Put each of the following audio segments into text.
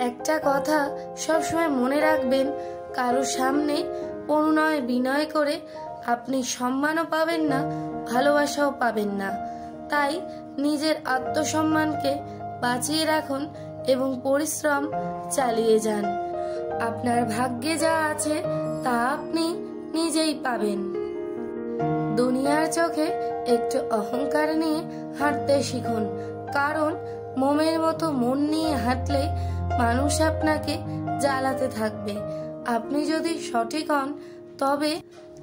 একটা কথা সবসময় মনে রাখবেন, কারো সামনে অনুনয় বিনয় করে আপনি সম্মানও পাবেন না, ভালোবাসাও পাবেন না। তাই নিজের আত্মসম্মানকে বাঁচিয়ে রাখুন এবং পরিশ্রম চালিয়ে যান। আপনার ভাগ্যে যা আছে তা আপনি নিজেই পাবেন। দুনিয়ার চোখে একটু অহংকার নিয়ে হাঁটতে শিখুন, কারণ মোমের মতো মন নিয়ে হাঁটলে মানুষ আপনাকে জ্বালাতে থাকবে। আপনি যদি সঠিক হন তবে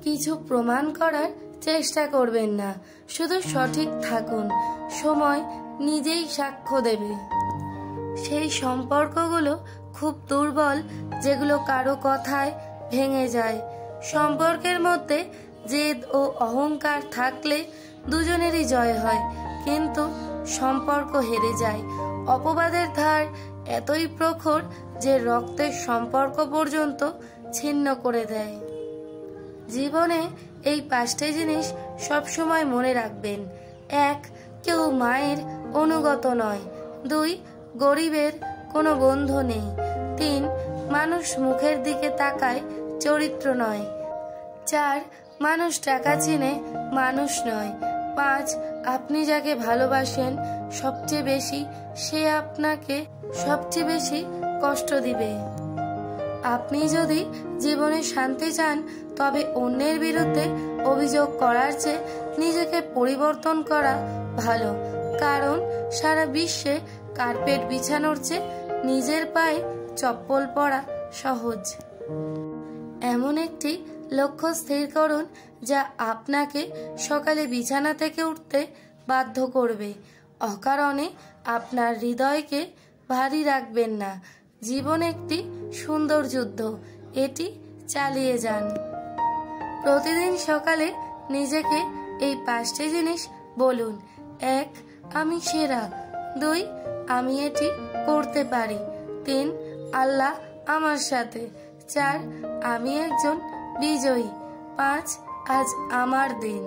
কিছু প্রমাণ করার চেষ্টা করবেন না, শুধু সঠিক থাকুন, সময় নিজেই সাক্ষ্য দেবে। সেই সম্পর্কগুলো খুব দুর্বল যেগুলো কারো কথায় ভেঙে যায়। সম্পর্কের মধ্যে জেদ ও অহংকার থাকলে দুজনেরই জয় হয়, কিন্তু সম্পর্ক হেরে যায়। অপবাদের ধার এতই প্রখর যে রক্তের সম্পর্ক পর্যন্ত ছিন্ন করে দেয়। জীবনে এই 5টি জিনিস সবসময় মনে রাখবেন। 1. কেউ মায়ের অনুগত নয়। 2. গরিবের কোনো বন্ধু নেই। 3. মানুষ মুখের দিকে তাকায়, চরিত্র নয়। 4. মানুষ টাকা চিনে, মানুষ নয়। 5. আপনি যাকে ভালোবাসেন সবচেয়ে বেশি, সে আপনাকে সবচেয়ে বেশি কষ্ট দিবে। আপনি যদি জীবনে শান্তি চান তবে অন্যের বিরুদ্ধে অভিযোগ করার চেয়ে নিজেকে পরিবর্তন করা ভালো, কারণ সারা বিশ্বে কার্পেট বিছানোর চেয়ে নিজের পায়ে চপ্পল পরা সহজ। এমন একটি লক্ষ্য স্থির করুন যা আপনাকে সকালে বিছানা থেকে উঠতে বাধ্য করবে। অকারণে আপনার হৃদয়কে ভারী রাখবেন না। জীবন একটি সুন্দর যুদ্ধ, এটি চালিয়ে যান। প্রতিদিন সকালে নিজেকে এই 5টি জিনিস বলুন। 1. আমি সেরা। 2. আমি এটি করতে পারি। 3. আল্লাহ আমার সাথে। 4. আমি একজন বিজয়ী। 5. আজ আমার দিন।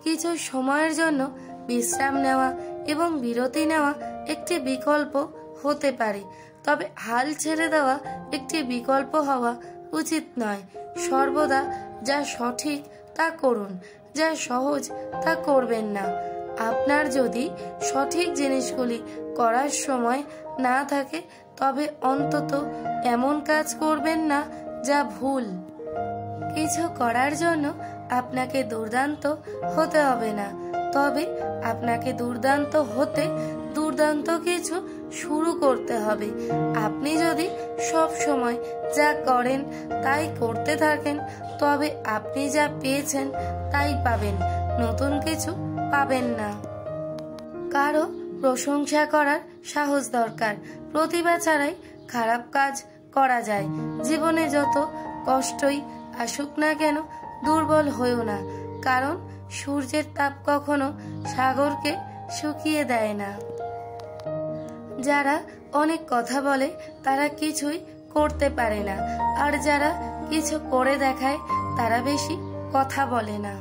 কিছু সময়ের জন্য বিশ্রাম নেওয়া এবং বিরতি নেওয়া একটি বিকল্প হতে পারে, তবে হাল ছেড়ে দেওয়া একটি বিকল্প হওয়া উচিত নয়। সর্বদা যা সঠিক তা করুন, যা সহজ তা করবেন না। আপনার যদি সঠিক জিনিসগুলি করার সময় না থাকে তবে অন্তত এমন কাজ করবেন না যা ভুল। কিছু করার জন্য আপনাকে দুর্দান্ত হতে হবে না, তবে আপনাকে দুর্দান্ত হতে দুর্দান্ত কিছু শুরু করতে হবে। আপনি যদি সব সময় যা করেন তাই করতে থাকেন তবে আপনি যা পেয়েছেন তাই পাবেন, নতুন কিছু পাবেন না। কারো প্রশংসা করার সাহস দরকার। প্রতিভা ছাড়াই খারাপ কাজ করা যায়। জীবনে যত কষ্টই আসুক না কেন দুর্বল হইও না, কারণ সূর্যের তাপ কখনো সাগরকে শুকিয়ে দেয় না। যারা অনেক কথা বলে তারা কিছুই করতে পারে না, আর যারা কিছু করে দেখায় তারা বেশি কথা বলে না।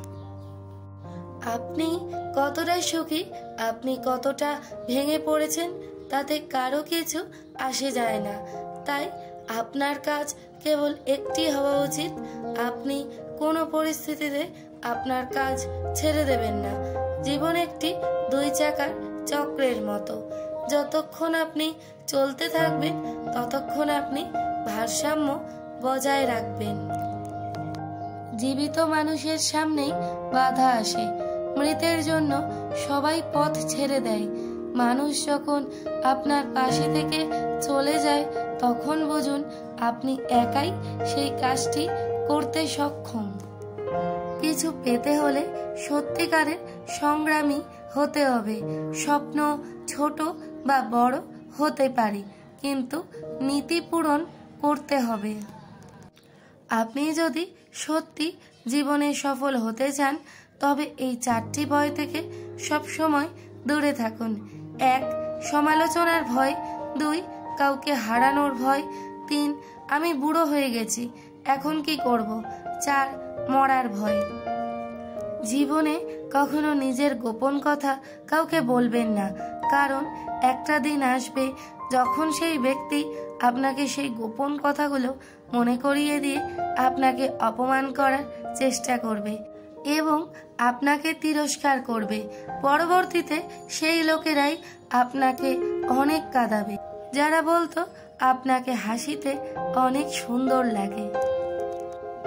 আপনি কতটা সুখী, আপনি কতটা ভেঙে পড়েছেন তাতে কারো কিছু আসে যায় না। তাই আপনার কাজ কেবল একটি হওয়া উচিত, আপনি কোনো পরিস্থিতিতে আপনার কাজ ছেড়ে দেবেন না। জীবন একটি 2 চাকার চক্রের মতো, যতক্ষণ আপনি চলতে থাকবেন ততক্ষণ আপনি ভারসাম্য বজায় রাখবেন। জীবিত মানুষের সামনেই বাধা আসে, মৃতের জন্য সবাই পথ ছেড়ে দেয়। মানুষ যখন আপনার পাশে থেকে চলে যায় তখন বুঝুন আপনি একাই সেই কাজটি করতে সক্ষম। কিছু পেতে হলে সত্যিকারের সংগ্রামী হতে হবে। স্বপ্ন ছোট বা বড় হতে পারে, কিন্তু নীতি পূরণ করতে হবে। আপনি যদি সত্যি জীবনে সফল হতে চান তবে এই 4টি ভয় থেকে সবসময় দূরে থাকুন। 1. সমালোচনার ভয়। 2. কাউকে হারানোর ভয়। 3. আমি বুড়ো হয়ে গেছি, এখন কি করব। 4. মরার ভয়। জীবনে কখনো নিজের গোপন কথা কাউকে বলবেন না, কারণ একটা দিন আসবে যখন সেই ব্যক্তি আপনাকে সেই গোপন কথাগুলো মনে করিয়ে দিয়ে আপনাকে অপমান করার চেষ্টা করবে এবং আপনাকে তিরস্কার করবে, পরবর্তীতে সেই লোকেরাই আপনাকে অনেক কাঁদাবে, যারা বলতো আপনাকে হাসিতে অনেক সুন্দর লাগে।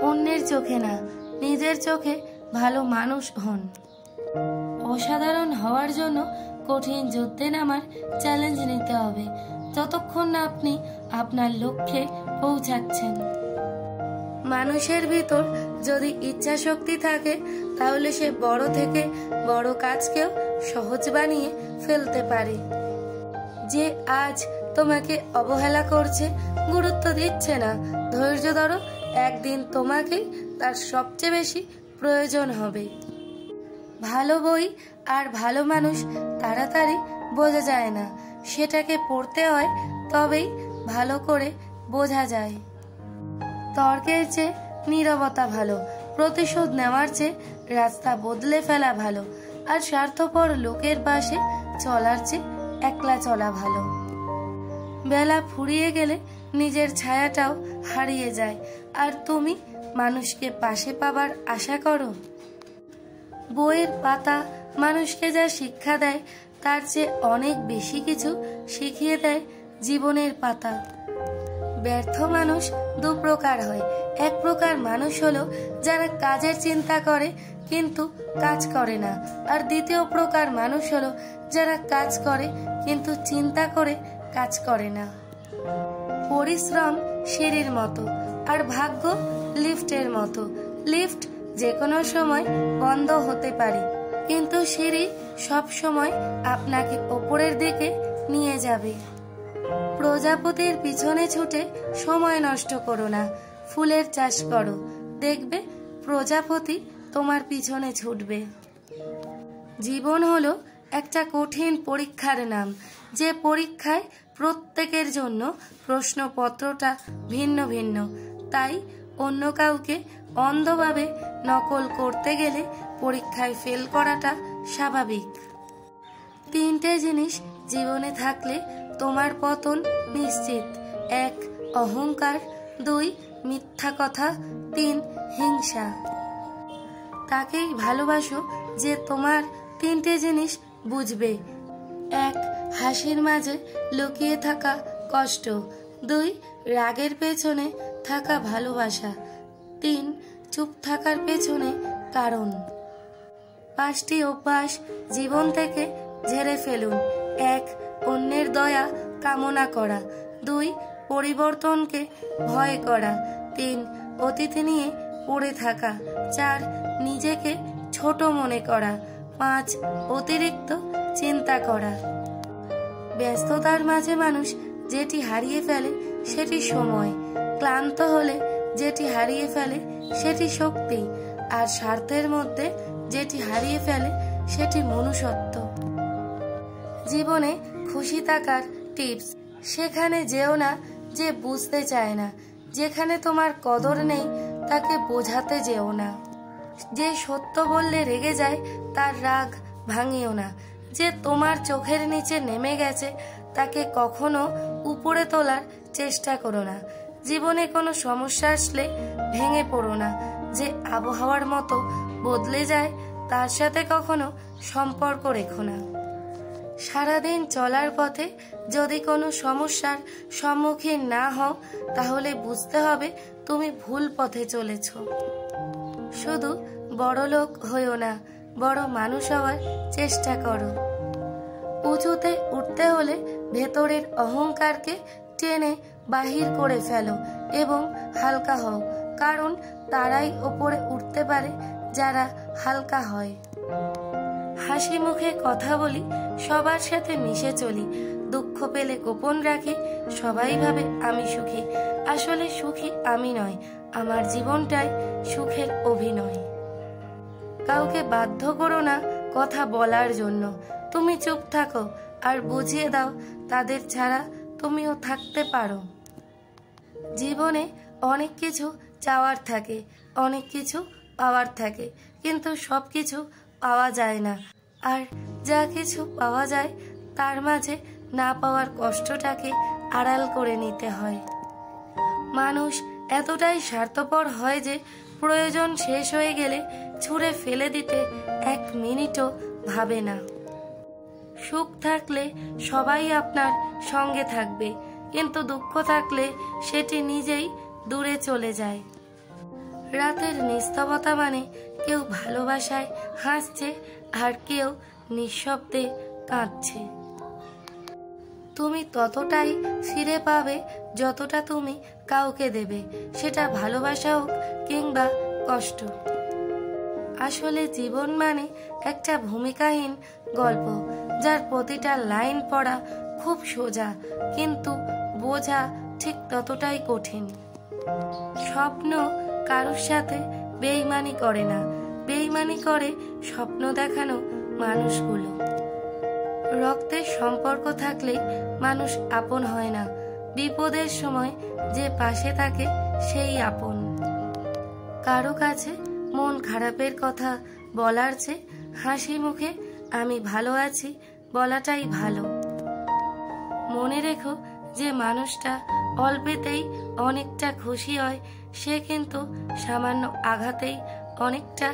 অন্যের চোখে না, নিজের চোখে ভালো মানুষ হন। অসাধারণ হওয়ার জন্য কঠিন যুদ্ধে নামার চ্যালেঞ্জ নিতে হবে, যতক্ষণ না আপনি আপনার লক্ষ্যে পৌঁছাচ্ছেন। মানুষের ভিতর যদি ইচ্ছা শক্তি থাকে তাহলে সে বড় থেকে বড় কাজকেও সহজ বানিয়ে ফেলতে পারে। যে আজ তোমাকে অবহেলা করছে, গুরুত্ব দিচ্ছে না, ধৈর্য ধরো, একদিন তোমাকেই তার সবচেয়ে বেশি প্রয়োজন হবে। ভালো বই আর ভালো মানুষ তাড়াতাড়ি বোঝা যায় না, সেটাকে পড়তে হয়, তবেই ভালো করে বোঝা যায়। তর্কের চেয়ে নীরবতা ভালো, প্রতিশোধ নেওয়ার চেয়ে রাস্তা বদলে ফেলা ভালো, আর স্বার্থপর লোকের পাশে চলার চেয়ে একলা চলা ভালো। বেলা ফুরিয়ে গেলে নিজের ছায়াটাও হারিয়ে যায়, আর তুমি মানুষকে পাশে পাবার আশা করো। বইয়ের পাতা মানুষকে যা শিক্ষা দেয় তার চেয়ে অনেক বেশি কিছু শিখিয়ে দেয় জীবনের পাতা। ব্যর্থ মানুষ দু প্রকার হয়, এক প্রকার মানুষ হলো যারা কাজের চিন্তা করে কিন্তু কাজ করে না, আর দ্বিতীয় প্রকার মানুষ হলো যারা কাজ করে কিন্তু চিন্তা করে কাজ করে না। পরিশ্রম সিঁড়ির মতো, আর ভাগ্য লিফটের মতো। লিফট যে কোনো সময় বন্ধ হতে পারে, কিন্তু সিঁড়ি সব সময় আপনাকে ওপরের দিকে নিয়ে যাবে। প্রজাপতির পিছনে ছুটে সময় নষ্ট করো না, ফুলের চাষ করো, দেখবে প্রজাপতি তোমার পিছনে ছুটবে। জীবন হলো একটা কঠিন পরীক্ষার নাম, যে পরীক্ষায় প্রত্যেকের জন্য প্রশ্নপত্রটা ভিন্ন ভিন্ন, তাই অন্য কাউকে অন্ধভাবে নকল করতে গেলে পরীক্ষায় ফেল করাটা স্বাভাবিক। তিনটে জিনিস জীবনে থাকলে তোমার পতন নিশ্চিত: 1 অহংকার, 2 মিথ্যা কথা, 3 হিংসা। তাকেই ভালোবাসো যে তোমার তিনটে জিনিস বুঝবে: 1 হাসির মাঝে লুকিয়ে থাকা কষ্ট, 2 রাগের পেছনে থাকা ভালোবাসা, 3 চুপ থাকার পেছনে কারণ। 5টি অভ্যাস জীবন থেকে ঝেড়ে ফেলুন: 1 অন্যের দয়া কামনা করা, 2 পরিবর্তনকে ভয় করা, 3 অতীত নিয়ে পড়ে থাকা, 4 নিজেকে ছোট মনে করা, 5 অতিরিক্ত চিন্তা করা। ব্যস্ততার মাঝে মানুষ যেটি হারিয়ে ফেলে সেটি সময়, ক্লান্ত হলে যেটি হারিয়ে ফেলে সেটি শক্তি, আর স্বার্থের মধ্যে যেটি হারিয়ে ফেলে সেটি মনুষ্যত্ব। জীবনে খুশি থাকার টিপস: সেখানে যেও না যে বুঝতে চায় না, যেখানে তোমার কদর নেই তাকে বোঝাতে যেও না, যে সত্য বললে রেগে যায় তার রাগ ভাঙিও না, যে তোমার চোখের নিচে নেমে গেছে তাকে কখনো উপরে তোলার চেষ্টা করো না। জীবনে কোনো সমস্যা আসলে ভেঙে পড়ো না, যে আবহাওয়ার মতো বদলে যায় তার সাথে কখনো সম্পর্ক রেখো না। সারাদিন চলার পথে যদি কোনো সমস্যার সম্মুখীন না হও তাহলে বুঝতে হবে তুমি ভুল পথে চলেছ। শুধু বড় লোক হইও না, বড় মানুষ হওয়ার চেষ্টা করো। উঁচুতে উঠতে হলে ভেতরের অহংকারকে টেনে বাহির করে ফেলো এবং হালকা হও, কারণ তারাই ওপরে উঠতে পারে যারা হালকা হয়। হাসি মুখে কথা বলি, সবার সাথে মিশে চলি, দুঃখ পেলে গোপন রাখি, সবাই ভাবে আমি সুখী, আসলে সুখী আমি নয়, আমার জীবনটাই সুখের অভিনয়। কাউকে বাধ্য করো না কথা বলার জন্য, তুমি চুপ থাকো আর বুঝিয়ে দাও তাদের ছাড়া তুমিও থাকতে পারো। জীবনে অনেক কিছু চাওয়ার থাকে, অনেক কিছু পাওয়ার থাকে, কিন্তু সব কিছু পাওয়া যায় না, আর যা কিছু পাওয়া যায় তার মাঝে না পাওয়ার কষ্টটাকে আড়াল করে নিতে হয়। মানুষ এতটাই স্বার্থপর হয় যে প্রয়োজন শেষ হয়ে গেলে ছুঁড়ে ফেলে দিতে 1 মিনিটও ভাবে না। সুখ থাকলে সবাই আপনার সঙ্গে থাকবে, কিন্তু দুঃখ থাকলে সেটি নিজেই দূরে চলে যায়। রাতের নিস্তবতা মানে কেউ ভালোবাসায় হাসছে আর কেউ নিঃশব্দে কাঁদছে। তুমি ততটাই ফিরে পাবে যতটা তুমি কাউকে দেবে, সেটা ভালোবাসা হোক কিংবা কষ্ট। আসলে জীবন মানে একটা ভূমিকাহীন গল্প, যার প্রতিটা লাইন পড়া খুব সোজা, কিন্তু বোঝা ঠিক ততটাই কঠিন। স্বপ্ন কারোর সাথে বেইমানি করে না, বেইমানি করে স্বপ্ন দেখানো মানুষগুলো। রক্তের সম্পর্ক থাকলে মানুষ আপন হয় না, বিপদের সময় যে পাশে থাকে সেই আপন। কারো কাছে মন খারাপের কথা বলার চেয়ে হাসি মুখে আমি ভালো আছি বলাটাই ভালো। মনে রেখো, যে মানুষটা অল্পেতেই অনেকটা খুশি হয় সে কিন্তু সামান্য আঘাতেই অনেকটা